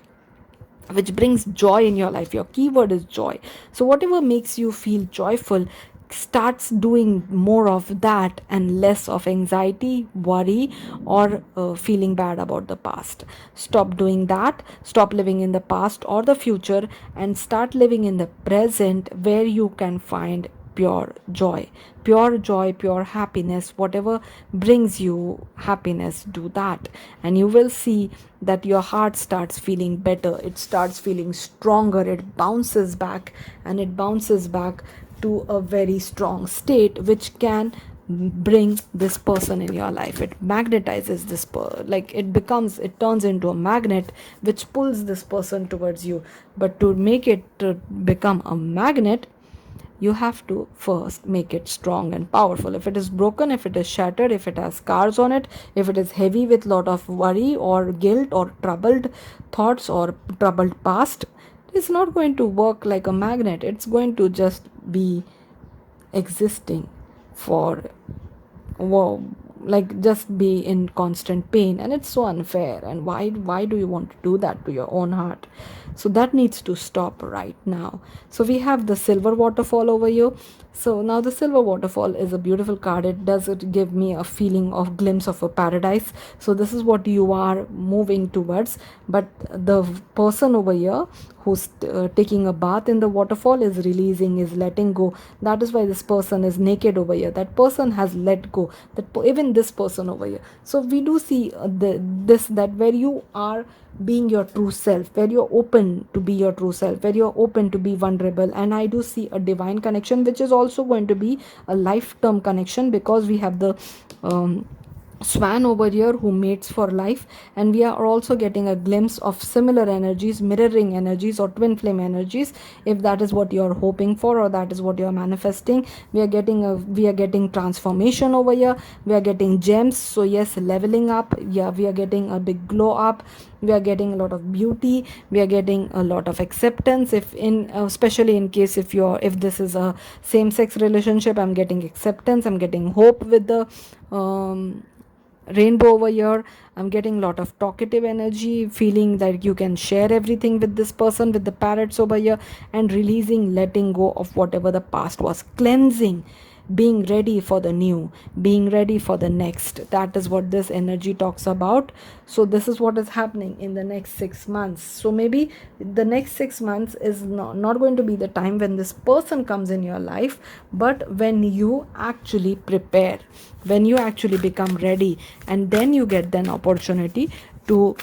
which brings joy in your life. Your keyword is joy. So whatever makes you feel joyful, starts doing more of that and less of anxiety, worry, or feeling bad about the past. Stop doing that. Stop living in the past or the future and start living in the present, where you can find pure joy. Pure joy, pure happiness, whatever brings you happiness, do that. And you will see that your heart starts feeling better, it starts feeling stronger, it bounces back, and it bounces back to a very strong state, which can bring this person in your life. It magnetizes this like it turns into a magnet which pulls this person towards you. But to make it become a magnet, you have to first make it strong and powerful. If it is broken, if it is shattered, if it has scars on it, if it is heavy with lot of worry or guilt or troubled thoughts or troubled past, it's not going to work like a magnet. It's going to just be existing for, wow, like just be in constant pain. And it's so unfair. And why do you want to do that to your own heart? So that needs to stop right now. So we have the silver waterfall over here. So now the silver waterfall is a beautiful card. It give me a feeling of glimpse of a paradise. So this is what you are moving towards. But the person over here who's taking a bath in the waterfall is releasing, is letting go. That is why this person is naked over here. That person has let go. Even this person over here. So we do see that where you are being your true self, where you're open to be your true self, where you're open to be vulnerable. And I do see a divine connection, which is also going to be a lifetime connection, because we have the swan over here who mates for life, and we are also getting a glimpse of similar energies, mirroring energies or twin flame energies. If that is what you are hoping for, or that is what you are manifesting, we are getting transformation over here. We are getting gems. So yes, leveling up. Yeah, we are getting a big glow up. We are getting a lot of beauty. We are getting a lot of acceptance. If in especially in case if this is a same sex relationship, I'm getting acceptance, I'm getting hope with the rainbow over here. I'm getting a lot of talkative energy, feeling that you can share everything with this person, with the parrots over here, and releasing, letting go of whatever the past was, cleansing, being ready for the new, being ready for the next. That is what this energy talks about. So this is what is happening in the next 6 months. So maybe the next 6 months is not going to be the time when this person comes in your life, but when you actually prepare, when you actually become ready, and then you get an opportunity to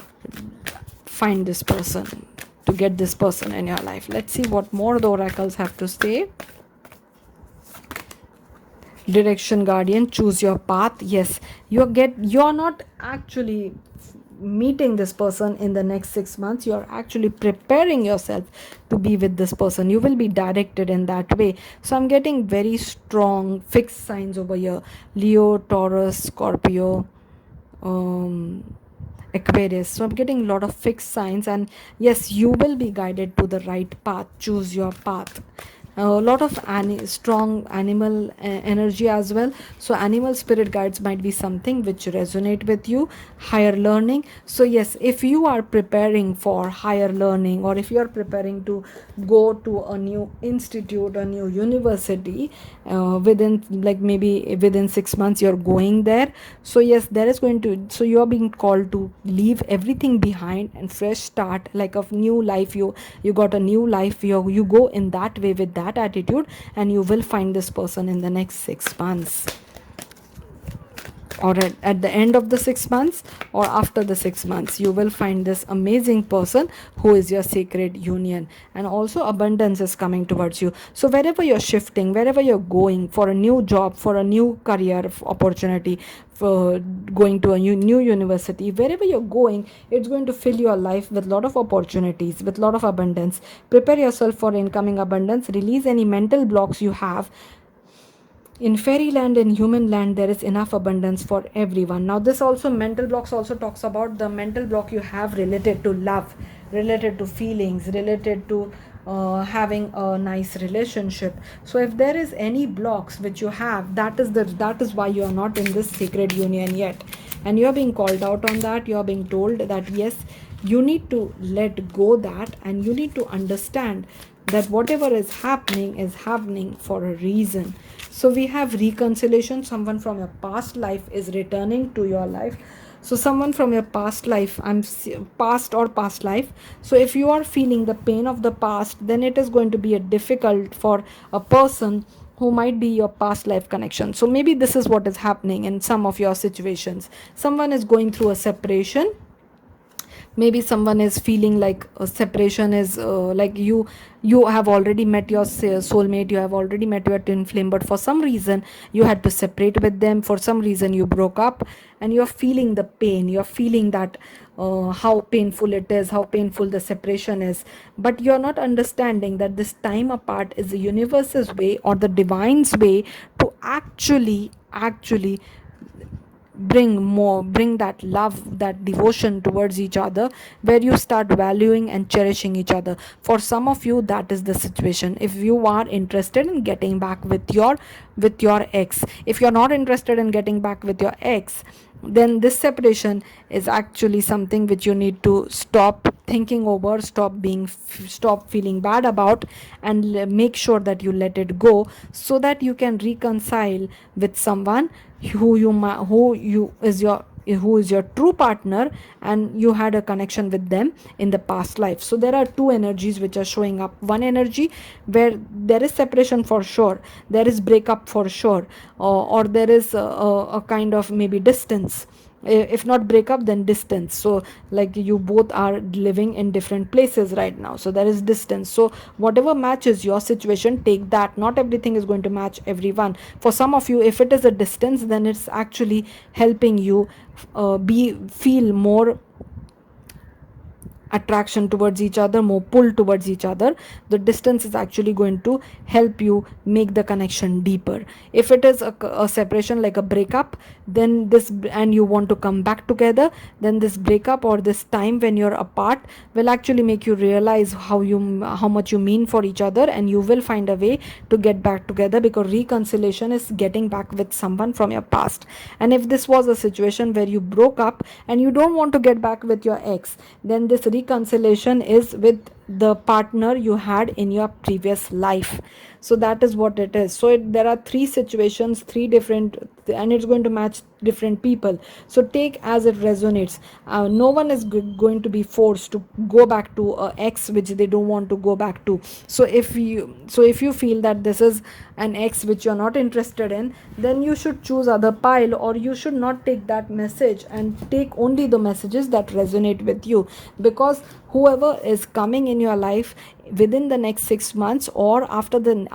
find this person, to get this person in your life. Let's see what more the oracles have to say. Direction guardian, choose your path. Yes, you're not actually meeting this person in the next 6 months. You're actually preparing yourself to be with this person. You will be directed in that way. So I'm getting very strong fixed signs over here: Leo, Taurus, Scorpio, Aquarius. So I'm getting a lot of fixed signs, and yes, you will be guided to the right path. Choose your path. A lot of strong animal energy as well. So animal spirit guides might be something which resonate with you. Higher learning. So yes, if you are preparing for higher learning, or if you are preparing to go to a new institute, a new university, within, like, maybe within 6 months you're going there. So yes, there is going to, so you are being called to leave everything behind and fresh start, like a new life. You got a new life. You go in that way, with that attitude, and you will find this person in the next 6 months, or at the end of the 6 months, or after the 6 months. You will find this amazing person who is your sacred union. And also abundance is coming towards you. So wherever you're shifting, wherever you're going for a new job, for a new career opportunity, for going to a new university, wherever you're going, it's going to fill your life with a lot of opportunities, with a lot of abundance. Prepare yourself for incoming abundance. Release any mental blocks you have. In fairyland and human land, there is enough abundance for everyone. Now this also, mental blocks also talks about the mental block you have related to love, related to feelings, related to having a nice relationship. So if there is any blocks which you have, that is why you are not in this sacred union yet, and you are being called out on that. You are being told that yes, you need to let go that, and you need to understand that whatever is happening for a reason. So we have reconciliation. Someone from your past life is returning to your life. So someone from your past life, past or past life. So if you are feeling the pain of the past, then it is going to be a difficult for a person who might be your past life connection. So maybe this is what is happening in some of your situations. Someone is going through a separation. Maybe someone is feeling like a separation is like you have already met your soulmate, you have already met your twin flame, but for some reason you had to separate with them, for some reason you broke up, and you're feeling the pain, you're feeling that how painful it is, how painful the separation is. But you're not understanding that this time apart is the universe's way or the divine's way to actually bring that love, that devotion towards each other, where you start valuing and cherishing each other. For some of you, that is the situation. If you are interested in getting back with your ex, if you're not interested in getting back with your ex, then this separation is actually something which you need to stop thinking over, stop feeling bad about, and make sure that you let it go, so that you can reconcile with someone who is your true partner, and you had a connection with them in the past life. So there are two energies which are showing up. One energy where there is separation for sure, there is breakup for sure, or there is a kind of maybe distance. If not breakup, then distance. So like you both are living in different places right now, so there is distance. So whatever matches your situation, take that. Not everything is going to match everyone. For some of you, if it is a distance, then it's actually helping you be feel more attraction towards each other, more pull towards each other. The distance is actually going to help you make the connection deeper. If it is a separation, like a breakup, then this, and you want to come back together, then this breakup or this time when you're apart will actually make you realize how much you mean for each other, and you will find a way to get back together, because reconciliation is getting back with someone from your past. And if this was a situation where you broke up and you don't want to get back with your ex, then this reconciliation is with the partner you had in your previous life. So that is what it is. So there are three situations, three different, and it's going to match different people. So take as it resonates. No one is going to be forced to go back to a ex which they don't want to go back to. So if you feel that this is an ex which you're not interested in, then you should choose other pile, or you should not take that message and take only the messages that resonate with you. Because whoever is coming in your life within the next 6 months, or after the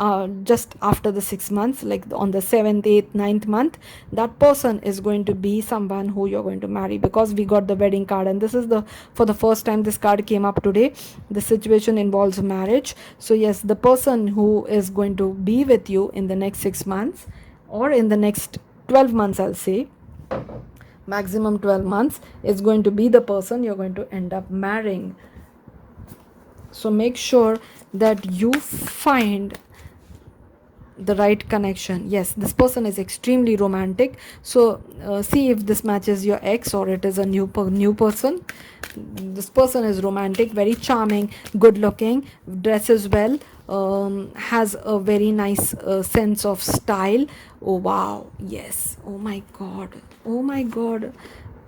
just after the 6 months, like on the 7th, 8th, 9th month, that person is going to be someone who you're going to marry. Because we got the wedding card, and this is the for the first time this card came up today. The situation involves marriage. So yes, the person who is going to be with you in the next 6 months, or in the next 12 months, I'll say maximum 12 months, is going to be the person you're going to end up marrying. So make sure that you find the right connection. Yes, this person is extremely romantic. So see if this matches your ex, or it is a new person. This person is romantic, very charming, good looking, dresses well, has a very nice sense of style. Oh wow, yes. Oh my god, oh my god,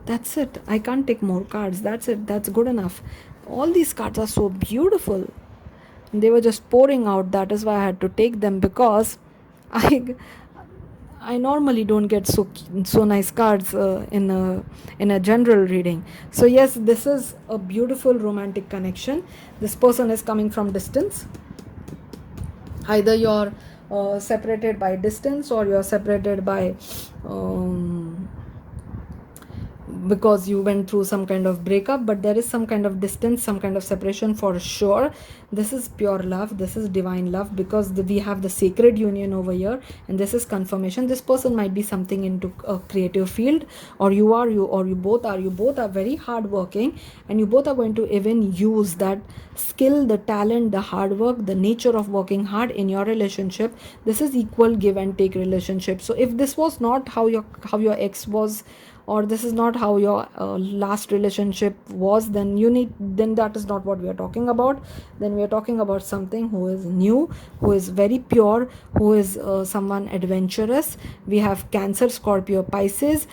that's it. I can't take more cards. That's it, that's good enough. All these cards are so beautiful. They were just pouring out. That is why I had to take them, because I I normally don't get so nice cards in a general reading. So yes, this is a beautiful romantic connection. This person is coming from distance. Either you're separated by distance, or you're separated by because you went through some kind of breakup, but there is some kind of distance, some kind of separation for sure. This is pure love, this is divine love, because we have the sacred union over here, and this is confirmation. This person might be something into a creative field, or you both are very hardworking, and you both are going to even use that skill, the talent, the hard work, the nature of working hard in your relationship. This is equal give and take relationship. So if this was not how your ex was or this is not how your last relationship was, then that is not what we are talking about. Then we are talking about something who is new, who is very pure, who is someone adventurous. We have Cancer, Scorpio, Pisces,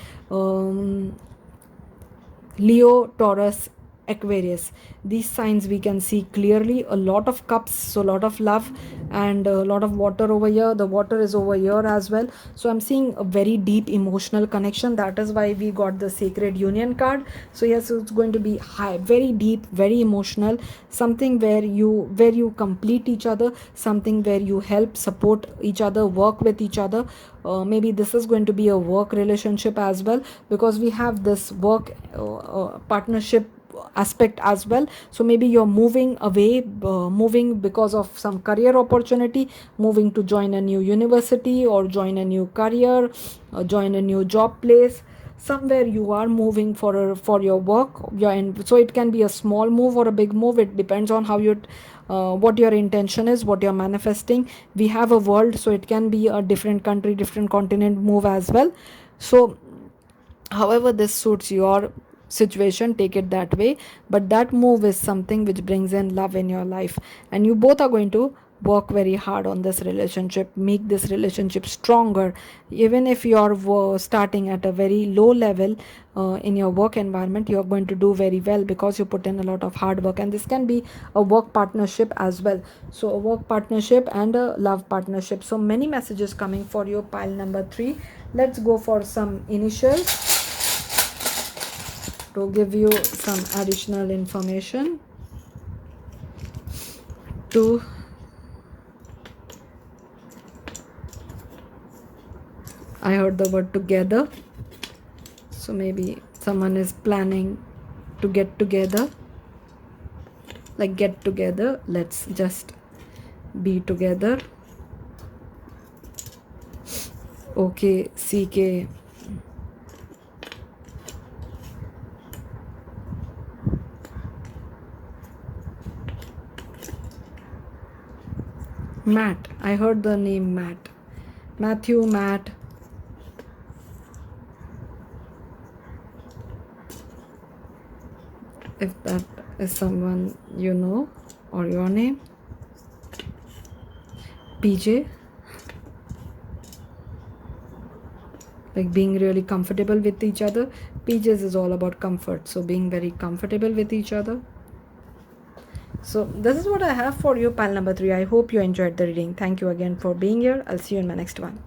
Leo, Taurus, Aquarius. These signs we can see clearly. A lot of cups, so a lot of love and a lot of water over here. The water is over here as well. So I'm seeing a very deep emotional connection. That is why we got the Sacred Union card. So yes, it's going to be high, very deep, very emotional. Something where you complete each other. Something where you help, support each other, work with each other. Maybe this is going to be a work relationship as well, because we have this work partnership aspect as well. So maybe you're moving away, moving because of some career opportunity, moving to join a new university or join a new career, join a new job place. Somewhere you are moving for your work. So it can be a small move or a big move. It depends on how you what your intention is, what you're manifesting. We have a world, so it can be a different country, different continent move as well. So however this suits your situation, take it that way. But that move is something which brings in love in your life, and you both are going to work very hard on this relationship, make this relationship stronger. Even if you're starting at a very low level in your work environment, you're going to do very well because you put in a lot of hard work. And this can be a work partnership as well. So a work partnership and a love partnership. So many messages coming for you, pile number 3. Let's go for some initials to give you some additional information. To I heard the word together, so maybe someone is planning to get together, like get together, let's just be together. Okay, CK. Matt, I heard the name Matt. Matthew, Matt. If that is someone you know or your name. PJ. Like being really comfortable with each other. PJs is all about comfort, so being very comfortable with each other. So this is what I have for you, pile number 3. I hope you enjoyed the reading. Thank you again for being here. I'll see you in my next one.